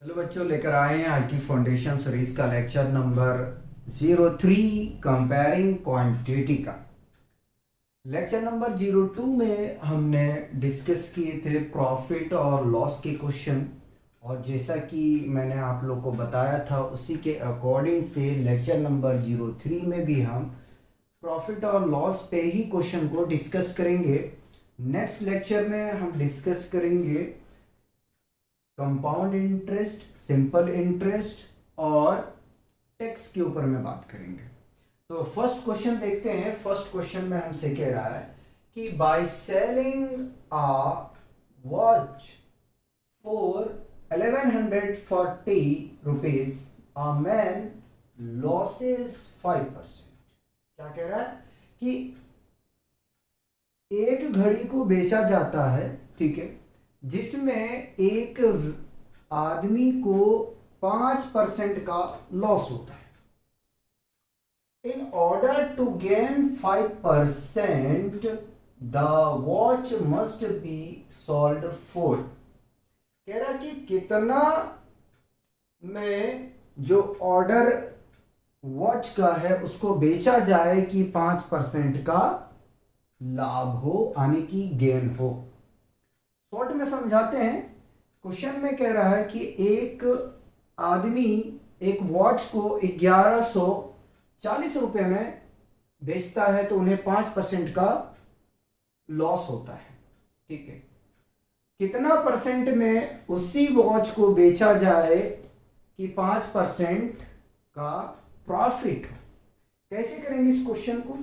Hello बच्चों, लेकर आए हैं आईटी फाउंडेशन सीरीज का लेक्चर नंबर 03 कंपेयरिंग क्वांटिटी का। लेक्चर नंबर 02 में हमने डिस्कस किए थे प्रॉफिट और लॉस के क्वेश्चन, और जैसा कि मैंने आप लोग को बताया था उसी के अकॉर्डिंग से लेक्चर नंबर 03 में भी हम प्रॉफिट और लॉस पे ही क्वेश्चन को डिस्कस करेंगे। नेक्स्ट लेक्चर में हम डिस्कस करेंगे कंपाउंड इंटरेस्ट, सिंपल इंटरेस्ट और टैक्स के ऊपर में बात करेंगे। तो फर्स्ट क्वेश्चन देखते हैं। फर्स्ट क्वेश्चन में हमसे कह रहा है कि by selling a watch for 1140 rupees a man losses 5%। क्या कह रहा है कि एक घड़ी को बेचा जाता है, ठीक है, जिसमें एक आदमी को 5% का लॉस होता है। In order to gain 5% the watch must be sold for. कह रहा कि कितना में जो ऑर्डर वॉच का है उसको बेचा जाए कि 5% का लाभ हो, यानी कि गेन हो। शॉर्ट में समझाते हैं। क्वेश्चन में कह रहा है कि एक आदमी एक वॉच को 1140 रुपए में बेचता है तो उन्हें 5% का लॉस होता है, ठीक है। कितना परसेंट में उसी वॉच को बेचा जाए कि 5% का प्रॉफिट हो। कैसे करेंगे इस क्वेश्चन को?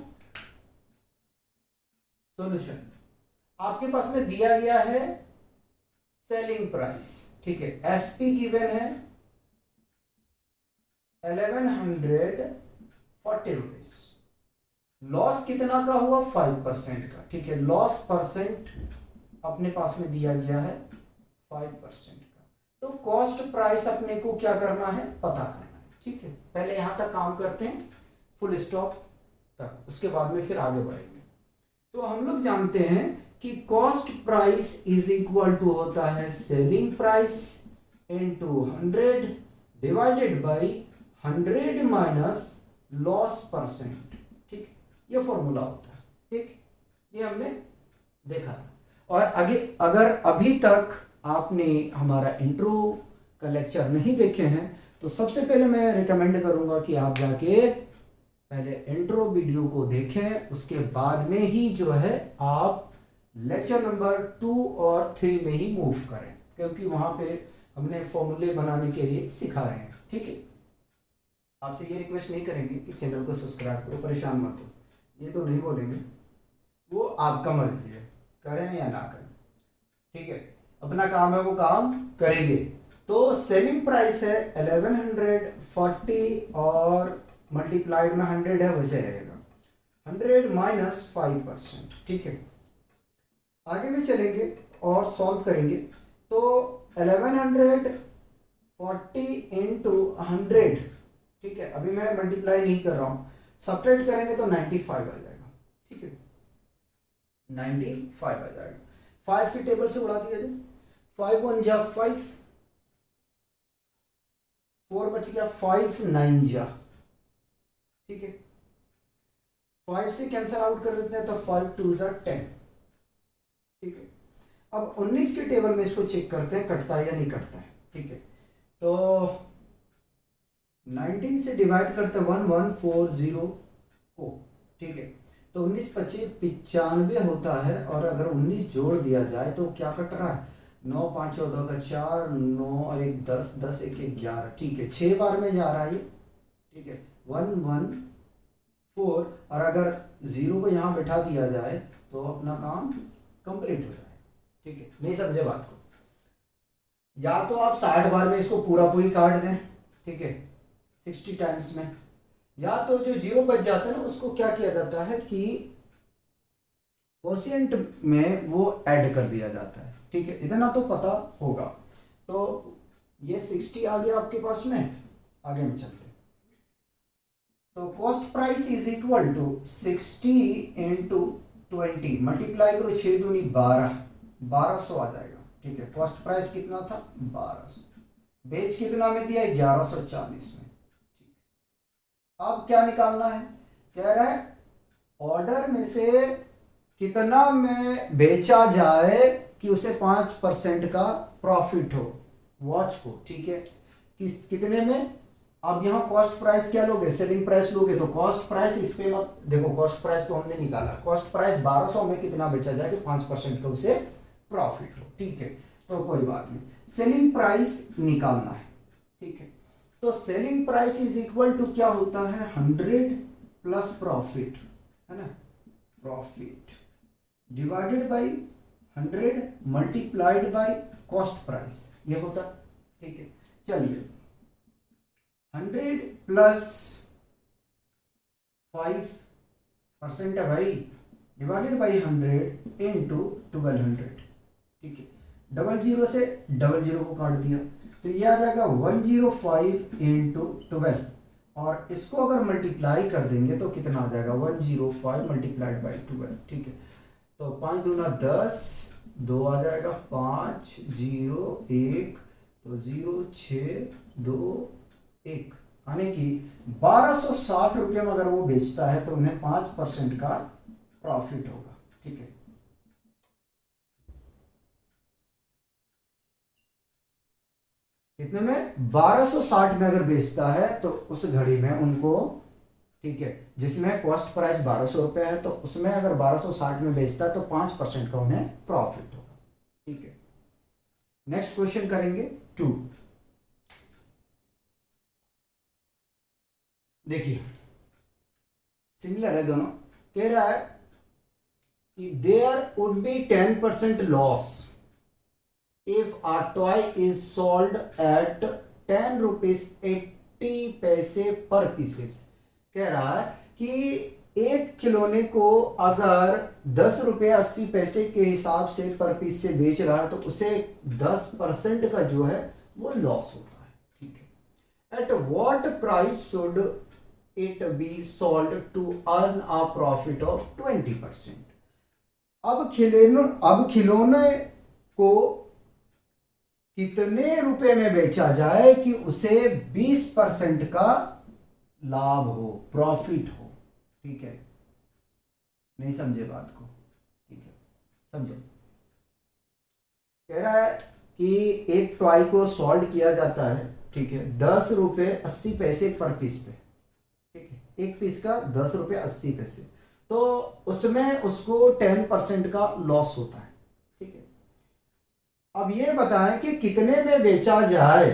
सॉल्यूशन आपके पास में दिया गया है सेलिंग प्राइस, ठीक है, एसपी गिवन है 1140 रुपीज। लॉस कितना का हुआ? 5% का, ठीक है। लॉस परसेंट अपने पास में दिया गया है 5% का। तो कॉस्ट प्राइस अपने को क्या करना है? पता करना है, ठीक है। पहले यहां तक काम करते हैं, फुल स्टॉप तक, उसके बाद में फिर आगे बढ़ेंगे। तो हम लोग जानते हैं कि cost price is equal to होता है selling price into 100 divided by 100 minus loss percent, ठीक। ये फॉर्मूला होता है, ठीक। ये हमने देखा था। और आगे अगर अभी तक आपने हमारा इंट्रो का लेक्चर नहीं देखे हैं तो सबसे पहले मैं रिकमेंड करूंगा कि आप जाके पहले इंट्रो वीडियो को देखें, उसके बाद में ही जो है आप लेक्चर नंबर 2 और 3 में ही मूव करें, क्योंकि वहां पे हमने फॉर्मूले बनाने के लिए सिखा रहे हैं, ठीक है। आपसे ये रिक्वेस्ट नहीं करेंगे कि चैनल को सब्सक्राइब करो, परेशान मत हो, ये तो नहीं बोलेंगे, वो आपका मर्जी है, करें या ना करें, ठीक है। अपना काम है वो काम करेंगे। तो सेलिंग प्राइस है 1140 और मल्टीप्लाइड में 100 है, वैसे रहेगा 100 माइनस 5%, ठीक है। आगे भी चलेंगे और सॉल्व करेंगे। तो 1140 इंटू 100, ठीक है। अभी मैं मल्टीप्लाई नहीं कर रहा हूं, सब्ट्रैक्ट करेंगे तो 95 आ जाएगा, ठीक है। 95 आ जाएगा। 5 की टेबल से उड़ा दिया जाए, 5 1 जा 5, 4 बच गया, 5 9 जा, ठीक है। 5 से कैंसिल आउट कर देते हैं तो 5 2 जा 10, ठीक है। अब 19 के टेबल में इसको चेक करते हैं कटता है या नहीं कटता है, ठीक है। तो 19 से डिवाइड करते हैं 1140 को, ठीक है। तो 19 25 95 होता है, और अगर 19 जोड़ दिया जाए तो क्या कट रहा है? 9 5 14 का 4, 9 और 1 10, 10 1 11, ठीक है। 6 बार में जा रहा है ये, ठीक है। 114, और अगर 0 को यहाँ बैठा दिया जाए तो अपना काम कंप्लीट हो जाए, ठीक है। नहीं समझे बात को? या तो आप 60 बार में इसको पूरा पूरी काट दें, ठीक है, 60 टाइम्स में, या तो जो 0 बच जाता है ना उसको क्या किया जाता है कि कोशिएंट में वो ऐड कर दिया जाता है, ठीक है। इतना तो पता होगा। तो ये 60 आ गया आपके पास में। आगे में चलते हैं। तो cost price is equal to 60 into 20, multiply करो 6 दूनी 12, 1200 आ जाएगा, ठीक है। कॉस्ट प्राइस कितना था? 1200 बेच कितना में दिया, 1140 में। अब क्या निकालना है, कह रहा है ऑर्डर में से कितना में बेचा जाए कि उसे 5% का प्रॉफिट हो वॉच को, ठीक है। कितने में, अब यहाँ कॉस्ट प्राइस क्या लोगे, सेलिंग प्राइस लोगे, तो कॉस्ट प्राइस इस पे मत देखो, कॉस्ट प्राइस तो हमने निकाला, कॉस्ट प्राइस 1200 में कितना बेचा जाए कि 5% का उसे प्रॉफिट हो, ठीक है। तो कोई बात नहीं, सेलिंग प्राइस निकालना है, ठीक है। तो selling price is equal to क्या होता है, 100 प्लस प्रॉफिट, है ना, profit divided by 100 multiplied by cost price, ये होता, ठीक है। चलिए 100 प्लस 5% है भाई, डिवाइडेड बाई 100 इंटू 1200, ठीक है। डबल जीरो से डबल जीरो को काट दिया तो ये आ जाएगा 105 इंटू 12, और इसको अगर मल्टीप्लाई कर देंगे तो कितना आ जाएगा, 105 मल्टीप्लाइड बाई 12, ठीक है। तो 5 दूना 10, 2 आ जाएगा, 5 0 1, तो 0 6 2 1, यानी कि 1260 रुपये में अगर वो बेचता है तो उन्हें 5% का प्रॉफिट होगा, ठीक है। कितने में, 1260 में अगर बेचता है तो उस घड़ी में उनको, ठीक है, जिसमें कॉस्ट प्राइस 1200 रुपये है तो उसमें अगर 1260 में बेचता है तो 5% का उन्हें प्रॉफिट होगा, ठीक है। नेक्स्ट क्वेश्चन करेंगे 2। देखिए सिमिलर है दोनों, कह रहा है कि there would be 10% loss if a toy is sold at 10 rupees 80 पैसे पर पीसेस। कह रहा है कि एक खिलौने को अगर 10 रुपये 80 पैसे के हिसाब से पर पीस से बेच रहा है तो उसे 10% का जो है वो लॉस होता है, ठीक है। At what price should it be sold to earn a profit of 20%। अब खिलौने को कितने रुपए में बेचा जाए कि उसे 20% का लाभ हो, प्रॉफिट हो, ठीक है। नहीं समझे बात को, ठीक है, समझो। कह रहा है कि एक टॉय को सॉल्व किया जाता है, ठीक है, 10 रुपये 80 पैसे पर पीस पे, ठीक है, एक पीस का 10 रुपये 80 पैसे, तो उसमें उसको 10% का लॉस होता है, ठीक है। अब ये बताएं कि कितने में बेचा जाए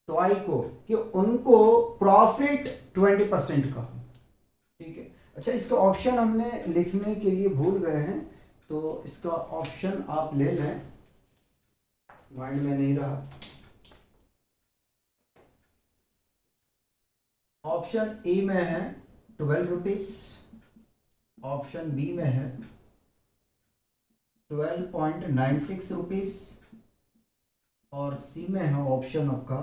टॉय को कि उनको प्रॉफिट 20% का हो, ठीक है। अच्छा, इसका ऑप्शन हमने लिखने के लिए भूल गए हैं, तो इसका ऑप्शन आप ले लें, माइंड में नहीं रहा। ऑप्शन ए में है 12 रुपीज, ऑप्शन बी में है 12.96 रुपीज, और सी में है ऑप्शन आपका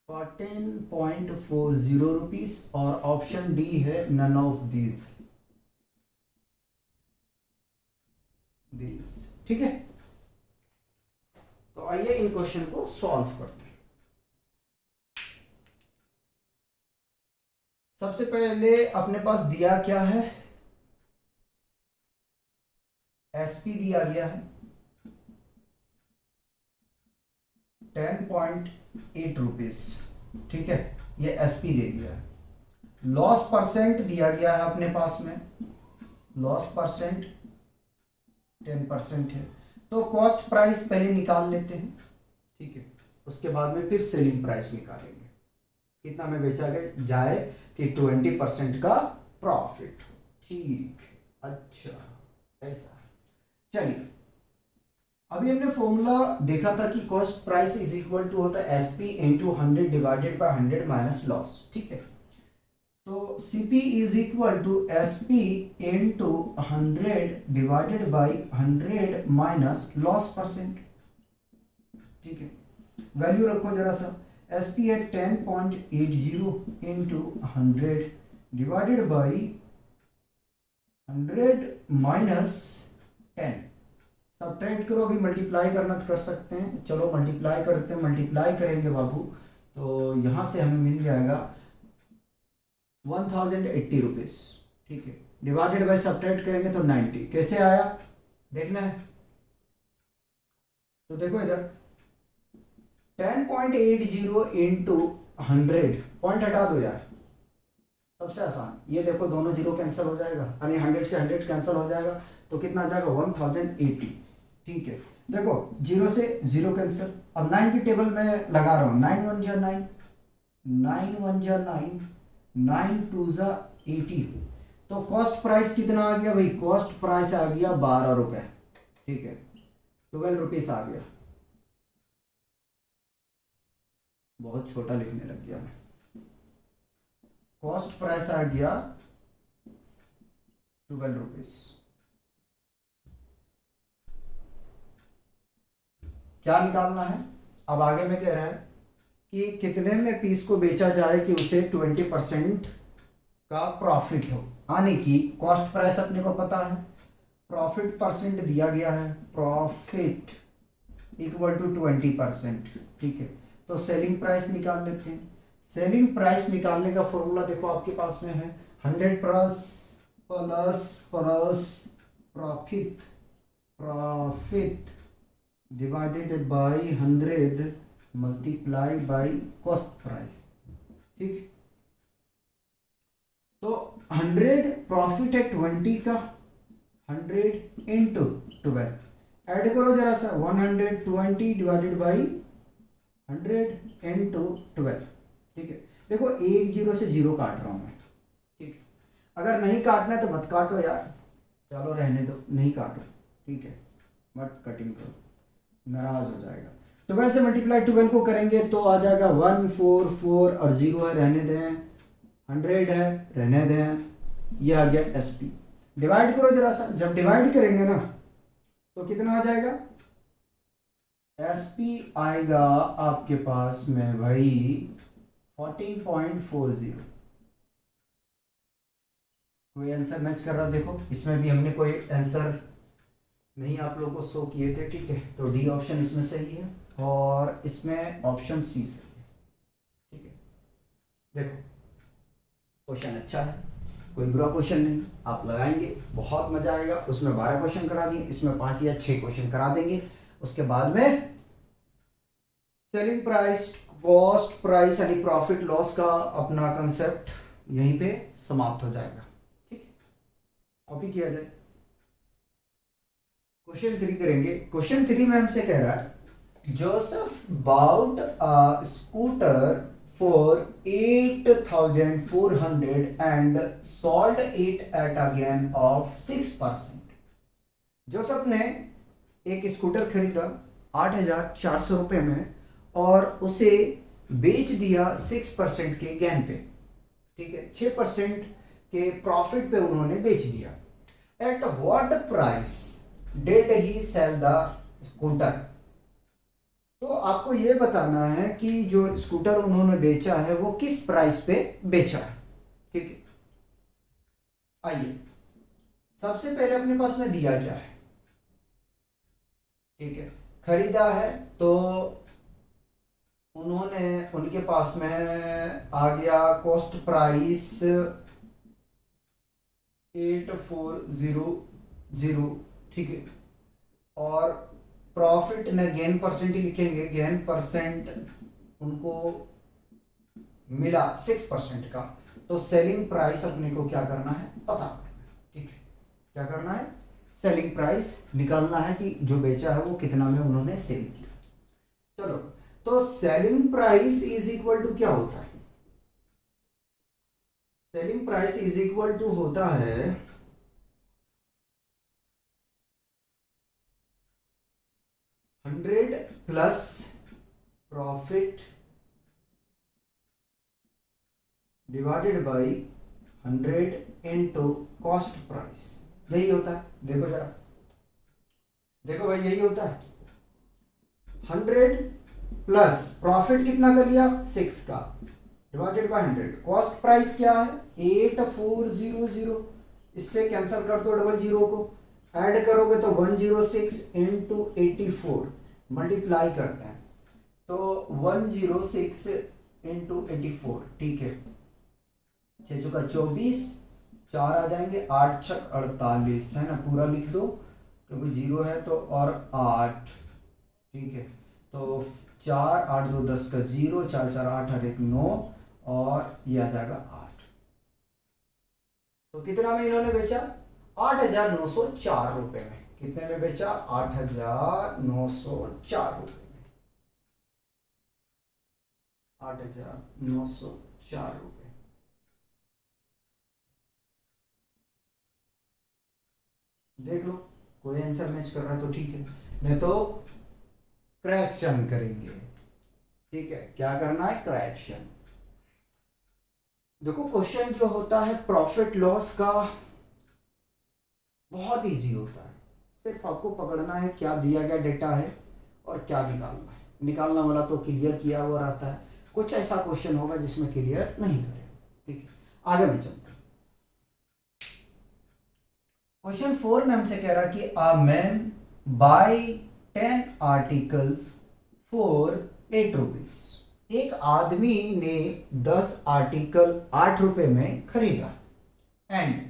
14.40 रुपीज, और ऑप्शन डी है नन ऑफ दीज, ठीक है। तो आइए इन क्वेश्चन को सॉल्व करते हैं। सबसे पहले अपने पास दिया क्या है, एसपी दिया गया है 10.8 रुपीज, ठीक है, ये एसपी दे दिया है। लॉस परसेंट दिया गया है अपने पास में, लॉस परसेंट 10% है, तो कॉस्ट प्राइस पहले निकाल लेते हैं, ठीक है, उसके बाद में फिर सेलिंग प्राइस निकालेंगे, कितना में बेचा जाए कि 20% का प्रॉफिट, ठीक, अच्छा ऐसा। चलिए अभी हमने फॉर्मूला देखा था कि cost price is equal to होता है SP into 100 divided by 100 minus loss, ठीक है। तो CP is equal to SP into 100 divided by 100 minus loss percent, ठीक है। वैल्यू रखो जरा सा, एसपी है 10.80 into 100 divided by 100 minus 10, subtract करो, अभी मल्टीप्लाई करना तो कर सकते हैं, चलो मल्टीप्लाई करते हैं, मल्टीप्लाई करेंगे बाबू तो यहाँ से हमें मिल जाएगा 1080 रुपीज, ठीक है, डिवाइडेड बाय सब्ट्रैक्ट करेंगे तो 90, कैसे आया देखना है। तो देखो इधर 10.80 इंटू 100, पॉइंट हटा दो यार, सबसे आसान, ये देखो दोनों जीरो कैंसिल हो जाएगा, यानी 100 से 100 कैंसिल हो जाएगा, तो कितना आ जाएगा 1080, ठीक है। देखो जीरो से जीरो कैंसिल, अब 9 की टेबल में लगा रहा हूँ, 9 1 जा 9, 9 1 जा 9, 9 2 जा 80, तो कॉस्ट प्राइस कितना आ गया भाई, कॉस्ट प्राइस आ गया 12 रुपए, ठीक है, 12 रुपीस आ गया, बहुत छोटा लिखने लग गया मैं, कॉस्ट प्राइस आ गया 12 रुपीस। क्या निकालना है, अब आगे में कह रहा है कि कितने में पीस को बेचा जाए कि उसे 20% का प्रॉफिट हो, यानी कि कॉस्ट प्राइस अपने को पता है, प्रॉफिट परसेंट दिया गया है, प्रॉफिट इक्वल टू 20%, ठीक है, तो सेलिंग प्राइस निकाल लेते हैं। सेलिंग प्राइस निकालने का फॉर्मूला देखो आपके पास में है, 100 plus profit, profit divided by 100 multiply by cost price, ठीक, तो 100 प्रॉफिट है 20 का, 100 इंटू 12, ऐड करो जरा सा, 120 डिवाइडेड बाई 100 इंटू 12, ठीक है। देखो एक जीरो से जीरो काट रहा हूं मैं, ठीक, अगर नहीं काटना है तो मत काटो यार, चलो रहने दो, नहीं काटो, ठीक है, मत कटिंग करो, नाराज हो जाएगा। 12 से मल्टीप्लाई 12 को करेंगे तो आ जाएगा 144 और जीरो है रहने दें, 100 है रहने दें, ये आ गया एसपी। डिवाइड करो जरा सा, जब डिवाइड करेंगे ना तो कितना आ जाएगा, एसपी आएगा आपके पास में भाई 14.40। कोई आंसर मैच कर रहा देखो, इसमें भी हमने कोई आंसर नहीं आप लोगों को शो किए थे, ठीक है, तो डी ऑप्शन इसमें सही है और इसमें ऑप्शन सी सही है, ठीक है। देखो क्वेश्चन अच्छा है, कोई बुरा क्वेश्चन नहीं, आप लगाएंगे बहुत मजा आएगा, उसमें 12 क्वेश्चन करा दिए, इसमें 5 या 6 क्वेश्चन करा देंगे, उसके बाद में सेलिंग प्राइस, कॉस्ट प्राइस यानी प्रॉफिट लॉस का अपना कंसेप्ट यहीं पे समाप्त हो जाएगा, ठीक, कॉपी किया जाए। क्वेश्चन 3 करेंगे, क्वेश्चन 3 में हमसे कह रहा है Joseph bought a scooter for 8,400 and sold it at a gain of 6%। Joseph ने एक स्कूटर खरीदा 8,400 रुपए में और उसे बेच दिया 6% के गेन पे, ठीक है, 6% के प्रॉफिट पे उन्होंने बेच दिया। At what price did he sell the scooter. तो आपको यह बताना है कि जो स्कूटर उन्होंने बेचा है वो किस प्राइस पे बेचा है, ठीक है। आइए सबसे पहले अपने पास में दिया क्या है, ठीक है, खरीदा है तो उन्होंने, उनके पास में आ गया कॉस्ट प्राइस 8400, ठीक है, और प्रॉफिट न गेन परसेंट ही लिखेंगे, गेन परसेंट उनको मिला 6% का, तो सेलिंग प्राइस अपने को क्या करना है पता करना है, ठीक है, क्या करना है, सेलिंग प्राइस निकालना है कि जो बेचा है वो कितना में उन्होंने सेल किया। चलो तो selling price is equal to क्या होता है, selling price is equal to होता है 100 plus profit divided by 100 into cost price, यही होता है। देखो जरा, देखो भाई यही होता है, 100 प्लस प्रॉफिट कितना कर लिया 6 का डिवाइडेड बाय 100, कॉस्ट प्राइस क्या है 8400, इससे कैंसिल कर दो डबल जीरो को, ऐड करोगे तो 106 इंटू 84 मल्टीप्लाई करते हैं तो 106 इंटू 84, ठीक है। 6 चौका 24, 4 आ जाएंगे, 8 छक 48, है ना, पूरा लिख दो क्योंकि जीरो है तो, और 8, ठीक है। तो 4 8 2 10 का 0, 4 4 8 और 1 9, और ये आ जाएगा 8। तो कितना में इन्होंने बेचा? 8,904 रुपए में। कितने में बेचा? 8,904 रुपए में। 8,904 रुपए। देख लो, कोई आंसर मैच कर रहा है तो ठीक है, नहीं तो करेक्शन करेंगे। ठीक है, क्या करना है? करेक्शन। देखो क्वेश्चन जो होता है प्रॉफिट लॉस का बहुत इजी होता है, सिर्फ आपको पकड़ना है क्या दिया गया डेटा है और क्या निकालना है। निकालना वाला तो क्लियर किया हुआ रहता है, कुछ ऐसा क्वेश्चन होगा जिसमें क्लियर नहीं करेगा। ठीक है, आगे में चलते हैं। क्वेश्चन 4 में हमसे कह रहा कि a man buy 10 articles for 8 rupees. एक आदमी ने 10 आर्टिकल 8 रुपए में खरीदा एंड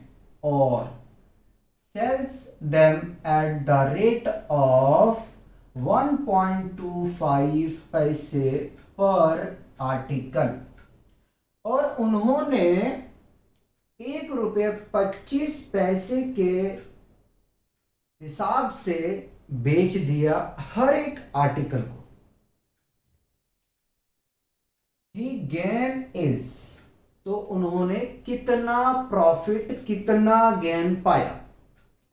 और sells them at the rate of 1.25 पैसे पर आर्टिकल, और उन्होंने 1 रुपये 25 पैसे के हिसाब से बेच दिया हर एक आर्टिकल को। ही गेन इज, तो उन्होंने कितना प्रॉफिट, कितना गेन पाया।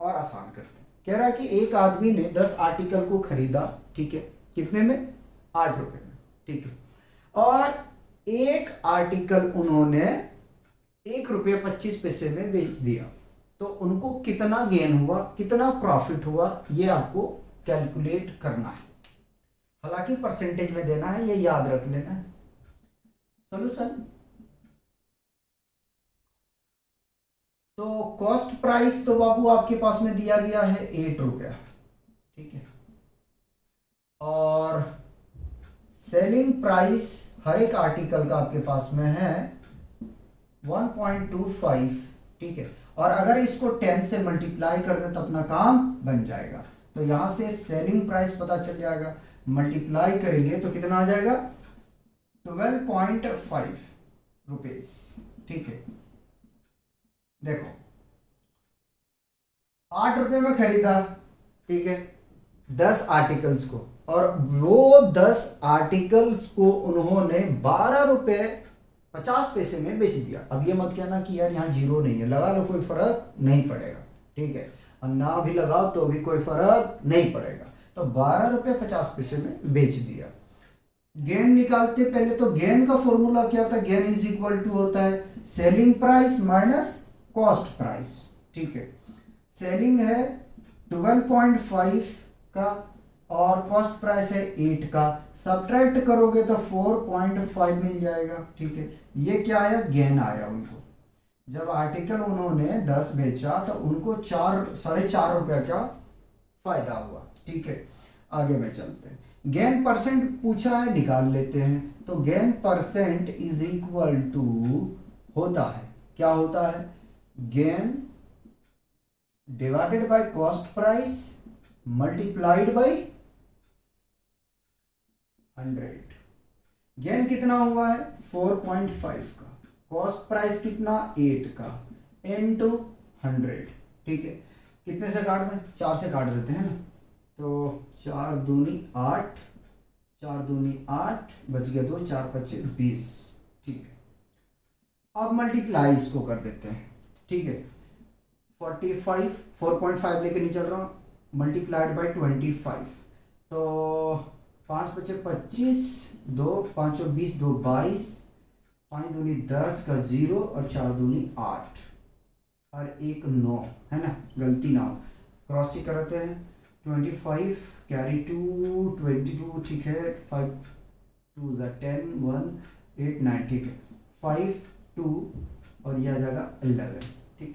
और आसान करते हैं, कह रहा है कि एक आदमी ने 10 आर्टिकल को खरीदा, ठीक है, कितने में? 8 रुपए में, ठीक है। और एक आर्टिकल उन्होंने 1 रुपये 25 पैसे में बेच दिया, तो उनको कितना गेन हुआ, कितना प्रॉफिट हुआ, ये आपको कैलकुलेट करना है। हालांकि परसेंटेज में देना है, ये याद रख लेना है। सोल्यूशन, तो कॉस्ट प्राइस तो बाबू आपके पास में दिया गया है 8 रुपया, ठीक है। और सेलिंग प्राइस हर एक आर्टिकल का आपके पास में है 1.25, ठीक है। और अगर इसको 10 से मल्टीप्लाई कर दे तो अपना काम बन जाएगा। तो यहां से सेलिंग प्राइस पता चल जाएगा, मल्टीप्लाई करेंगे तो कितना आ जाएगा? 12.5 रुपीज, ठीक है। देखो 8 रुपए में खरीदा, ठीक है, 10 आर्टिकल्स को, और वो 10 आर्टिकल्स को उन्होंने 12 रुपये 50 पैसे में बेच दिया। अब ये मत कहना कि यार यहाँ जीरो नहीं है, लगा लो कोई फर्क नहीं पड़ेगा, ठीक है, और ना भी लगाओ तो भी कोई फर्क नहीं पड़ेगा। तो 12 रुपये 50 पैसे में बेच दिया। गेन निकालते पहले, तो गेन का फॉर्मूला क्या होता है? गेन इज इक्वल टू होता है selling price minus cost price, ठीक है। सेलिंग है 12.5 का और कॉस्ट प्राइस है 8 का, सब्ट्रैक्ट करोगे तो 4.5 मिल जाएगा, ठीक है। ये क्या आया? गेन आया उनको। जब आर्टिकल उन्होंने 10 बेचा तो उनको 4.5 रुपया का फायदा हुआ, ठीक है। आगे में चलते हैं, गेन परसेंट पूछा है, निकाल लेते हैं। तो gain percent is equal to होता है, क्या होता है? Gain divided by cost price multiplied by 100। गेन कितना हुआ है? 4.5 का, कॉस्ट प्राइस कितना? 8 का, इनटू 100, ठीक है। कितने से काट दें? 4 से काट देते हैं ना, तो 4 दूनी 8, 4 दूनी 8, बच गया 2, 4 5 20, ठीक है। अब मल्टीप्लाई इसको कर देते हैं, ठीक है। 45, 4.5 लेके नहीं चल रहा हूँ, मल्टीप्लाइड बाई 25, तो 5 5 25, 2 5 20, 2 22, 5 दूनी 10 का 0 और 4 दूनी 8 और 1 9, है ना, गलती ना हो, क्रॉस चेक करते हैं। 25 कैरी 2 22, ठीक है। 5 2 10 1 8 9, ठीक है। 5 2 और यह आ जाएगा 11, ठीक है।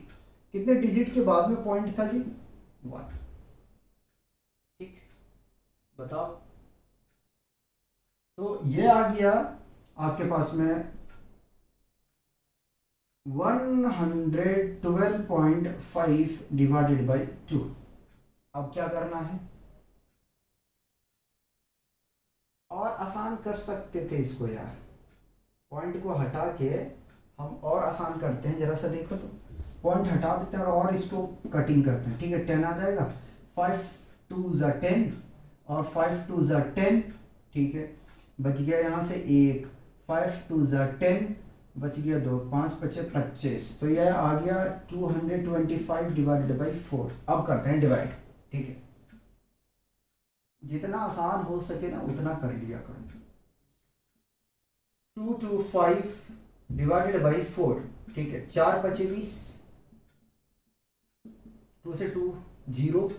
कितने डिजिट के बाद में पॉइंट था जी? 1। ठीक, बताओ। तो ये आ गया आपके पास में 112.5 डिवाइडेड बाई 2। अब क्या करना है, और आसान कर सकते थे इसको यार, पॉइंट को हटा के हम और आसान करते हैं, जरा सा देखो तो। पॉइंट हटा देते हैं और इसको कटिंग करते हैं। ठीक है, 10 आ जाएगा, 5 2 ज़ा 10 और 5 2 ज़ा 10। ठीक है, बच गया यहाँ से एक, 5 2 ज़ा 10, बच गया 2, 5 बचे 25। तो यह आ गया 225 डिवाइडेड बाई 4। अब करते हैं डिवाइड। ठीक है, जितना आसान हो सके ना उतना कर लिया करो। 225 डिवाइडेड बाई 4। ठीक है, 4 पचे 20, 2 से 2 0,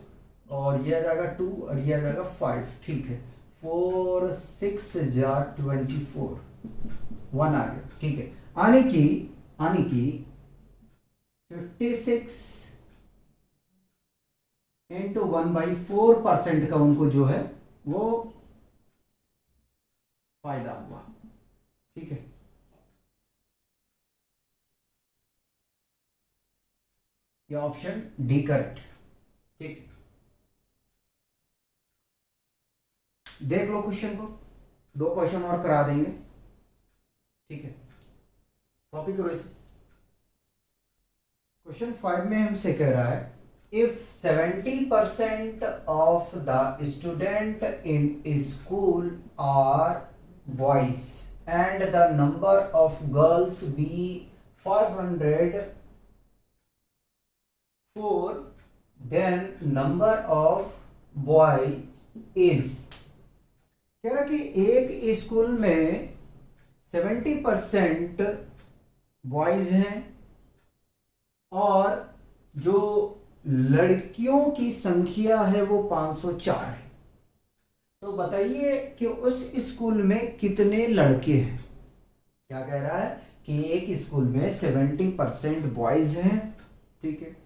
और ये आ जाएगा 2 और ये आ जाएगा 5। ठीक है, 4 6 जा 24, 1 आ गया। ठीक है, आने की 56 इंटू 1/4% का उनको जो है वो फायदा हुआ। ठीक है, ये ऑप्शन डी करेक्ट। ठीक, देख लो क्वेश्चन को, 2 क्वेश्चन और करा देंगे। ठीक है, कॉपी करो इसे। क्वेश्चन 5 में हमसे कह रहा है, if 70% of the student in school are boys and the number of girls be 504, then number of boy is. कह रहा कि एक स्कूल में 70% बॉयज हैं और जो लड़कियों की संख्या है वो 504 है। तो बताइए कि उस स्कूल में कितने लड़के हैं। क्या कह रहा है कि एक स्कूल में 70% बॉयज हैं, ठीक है,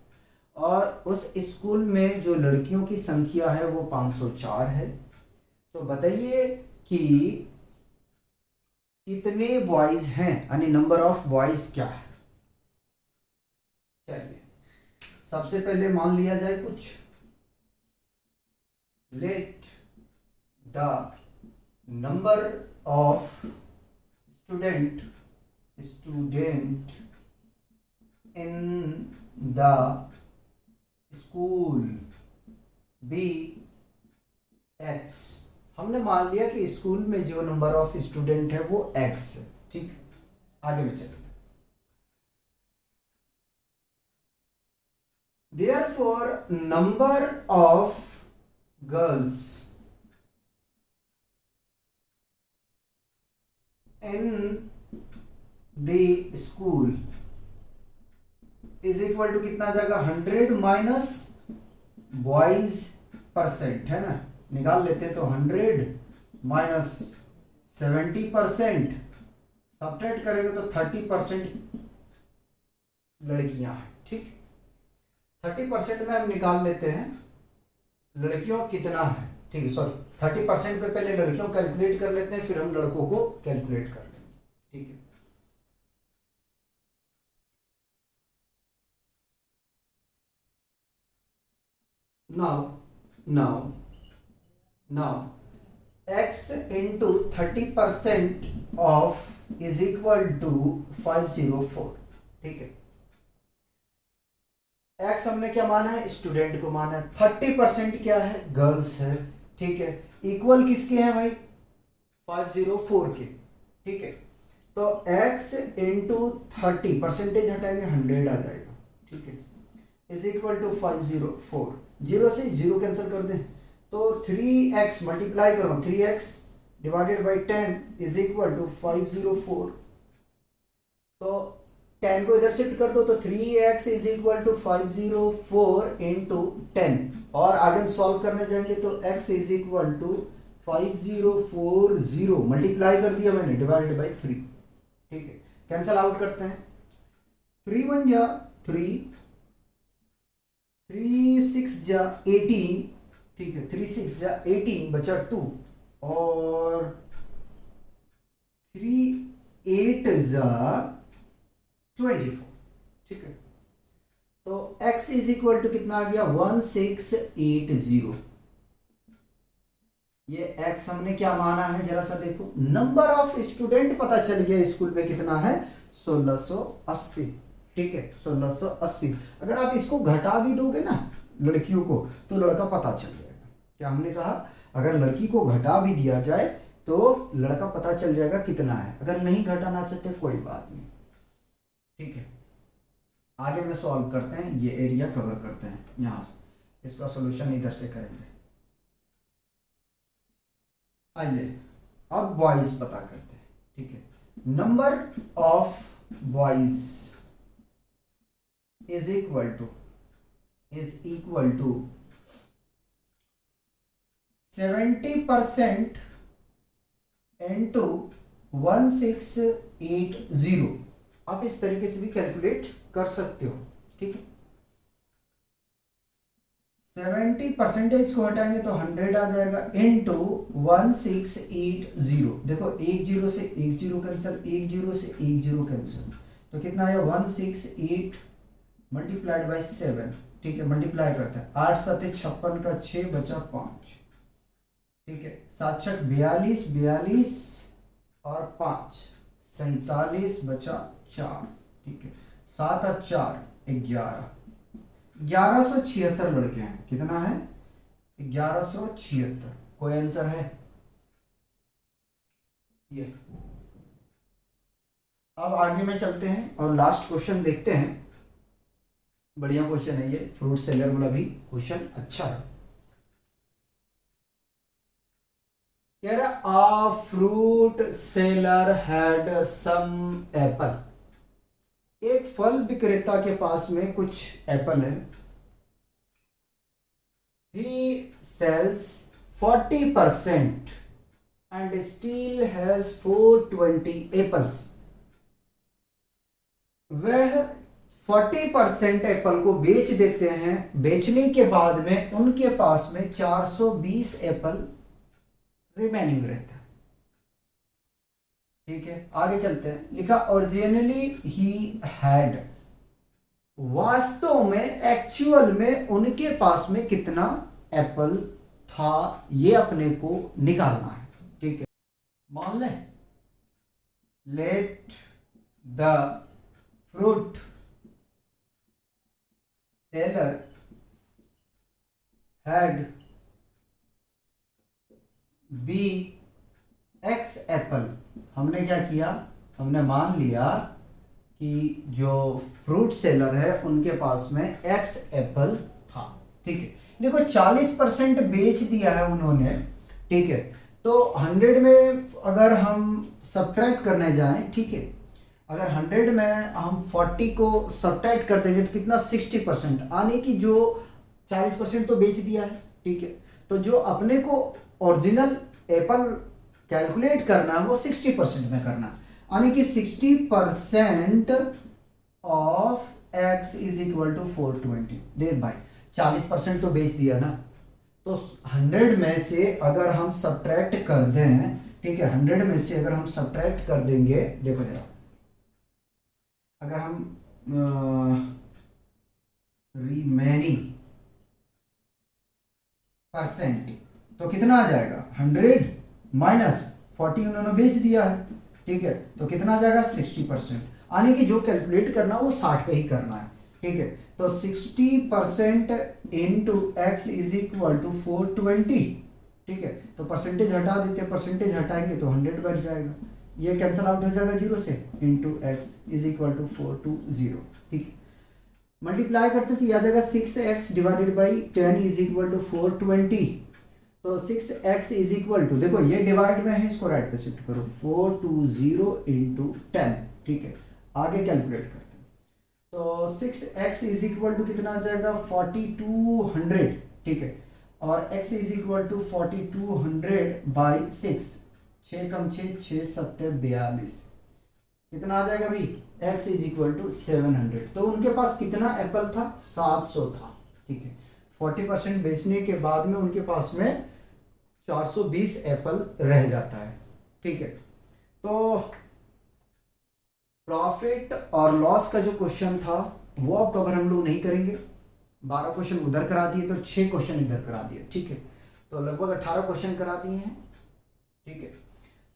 और उस स्कूल में जो लड़कियों की संख्या है वो 504 है। तो बताइए कि कितने बॉयज हैं, यानी नंबर ऑफ बॉयज क्या है। चलिए सबसे पहले मान लिया जाए कुछ, let the number of student in the school be x. हमने मान लिया कि स्कूल में जो नंबर ऑफ स्टूडेंट है वो एक्स है। ठीक, आगे में चलिए। Therefore, number of girls in the school is equal to कितना आ जाएगा, 100 माइनस बॉयज परसेंट, है ना, निकाल लेते हैं। तो 100 माइनस 70%, सब्ट्रैक्ट करेंगे तो 30% लड़कियां हैं। ठीक, 30% में हम निकाल लेते हैं लड़कियों कितना है। ठीक है, सॉरी 30% पे पहले लड़कियों कैलकुलेट कर लेते हैं, फिर हम लड़कों को कैलकुलेट कर लेंगे। ठीक है, now x into 30% of is equal to 504। ठीक है, x हमने क्या माना है, स्टूडेंट को माना है, 30% क्या है, गर्ल्स है। ठीक है, इक्वल किसके हैं भाई, 504 के। ठीक है, तो x इंटू 30, परसेंटेज हटाएंगे 100 आ जाएगा। ठीक है, इज इक्वल टू 504, 0 से 0 कैंसिल कर दें तो 3x मल्टीप्लाई करो, 3x divided by 10 is equal to 504। तो 10 को इधर शिफ्ट कर दो तो 3x is equal to 504 into 10, और आगे हम सॉल्व करने जाएंगे तो x is equal to 5040, multiply कर दिया मैंने, डिवाइडेड बाई 3। ठीक है, कैंसल आउट करते हैं, 3 1 जा 3, 3 6 जा 18, ठीक है, 3 6 जा 18 बचा 2, और 3 8 जा 24, ठीक है। तो x इज इक्वल टू कितना आ गया 1680। ये x हमने क्या माना है जरा सा देखो, नंबर ऑफ स्टूडेंट पता चल गया स्कूल में कितना है 1680, ठीक है 1680। अगर आप इसको घटा भी दोगे ना लड़कियों को तो लड़का पता चल जाएगा। क्या हमने कहा, अगर लड़की को घटा भी दिया जाए तो लड़का पता चल जाएगा कितना है, अगर नहीं घटाना चाहते कोई बात नहीं, ठीक है। आगे में सॉल्व करते हैं, ये एरिया कवर करते हैं, यहां से इसका सॉल्यूशन इधर से करेंगे। आइए अब बॉयज पता करते हैं, ठीक है। Number of boys is equal to 70% into 1680। आप इस तरीके से भी कैलकुलेट कर सकते हो, ठीक है। 70% को हटाएंगे तो 100 आ जाएगा इंटू 1680। देखो एक जीरो से एक जीरो कैंसिल, एक जीरो से एक जीरो कैंसिल, तो कितना आया 168 मल्टीप्लाइड बाई 7, ठीक है। मल्टीप्लाई करते हैं, 8 7 56 का 6 बचा 5, ठीक है। 7 6 42, 42 और 5 47 बचा 4, ठीक है। 7 और 4 11, 1176 लड़के हैं। कितना है 1176। कोई आंसर है ये। अब आगे में चलते हैं और लास्ट क्वेश्चन देखते हैं। बढ़िया क्वेश्चन है ये, फ्रूट सेलर वाला भी क्वेश्चन अच्छा है। कह रहा a fruit seller had some apple. एक फल विक्रेता के पास में कुछ एप्पल है। he sells 40% and still has 420 apples। वह 40% एप्पल को बेच देते हैं, बेचने के बाद में उनके पास में 420 एप्पल रिमेनिंग रहता है, ठीक है। आगे चलते हैं, लिखा ओरिजिनली ही हैड, वास्तव में एक्चुअल में उनके पास में कितना एप्पल था ये अपने को निकालना है, ठीक है। मान ले let the fruit seller had be x apple. हमने क्या किया, हमने मान लिया कि जो फ्रूट सेलर है उनके पास में एक्स एप्पल था, ठीक है। देखो 40% बेच दिया है उन्होंने, ठीक है। तो 100 में अगर हम सब्ट्रैक्ट करने जाएं, ठीक है, अगर 100 में हम 40 को सब्ट्रैक्ट कर देंगे तो कितना 60%, आने की जो 40% तो बेच दिया है, ठीक है। तो जो अपने को ओरिजिनल एप्पल कैलकुलेट करना है वो 60% में करना है, यानी कि 60% of x is equal to 420। देख भाई 40% तो बेच दिया ना, तो 100 में से अगर हम सब्ट्रैक्ट कर दें, ठीक है, 100 में से अगर हम सब्ट्रैक्ट कर देंगे, देखो जरा, अगर हम रिमेनिंग परसेंट तो कितना आ जाएगा 100 माइनस 40 उन्होंने बेच दिया है, ठीक है, तो कितना आ जाएगा 60%। आने की जो कैलकुलेट करना है वो 60 पे ही करना है, ठीक है। तो 60% into x is equal to 420, ठीक है। तो परसेंटेज हटा देते हैं, परसेंटेज हटाएंगे तो 100 बैठ जाएगा, ये कैंसिल आउट हो जाएगा 0 से, into x is equal to 420, ठीक है। मल्टीप्लाई करते तो आ जाएगा 6x divided by 10 is equal to 420। तो 6x इज इक्वल टू, देखो ये डिवाइड में है, इसको राइट पे शिफ्ट करो, 420 इंटू 10, ठीक है। आगे कैलकुलेट करते हैं, तो 6x इज इक्वल टू कितना आ जाएगा 4200, ठीक है। और x is equal to 4200 by 6, 6 कम 6 6 7 42, कितना आ जाएगा भाई x इज इक्वल टू 700। तो उनके पास कितना एप्पल था 700 था, ठीक है। 40% बेचने के बाद में उनके पास में 420 एप्पल रह जाता है, ठीक है। तो प्रॉफिट और लॉस का जो क्वेश्चन था वो अब कवर हम लोग नहीं करेंगे। 12 क्वेश्चन उधर करा दिए तो 6 क्वेश्चन इधर करा दिए, ठीक है। तो लगभग 18 क्वेश्चन करा दिए हैं, ठीक है।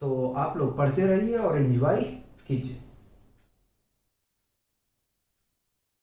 तो आप लोग पढ़ते रहिए और एंजॉय कीजिए।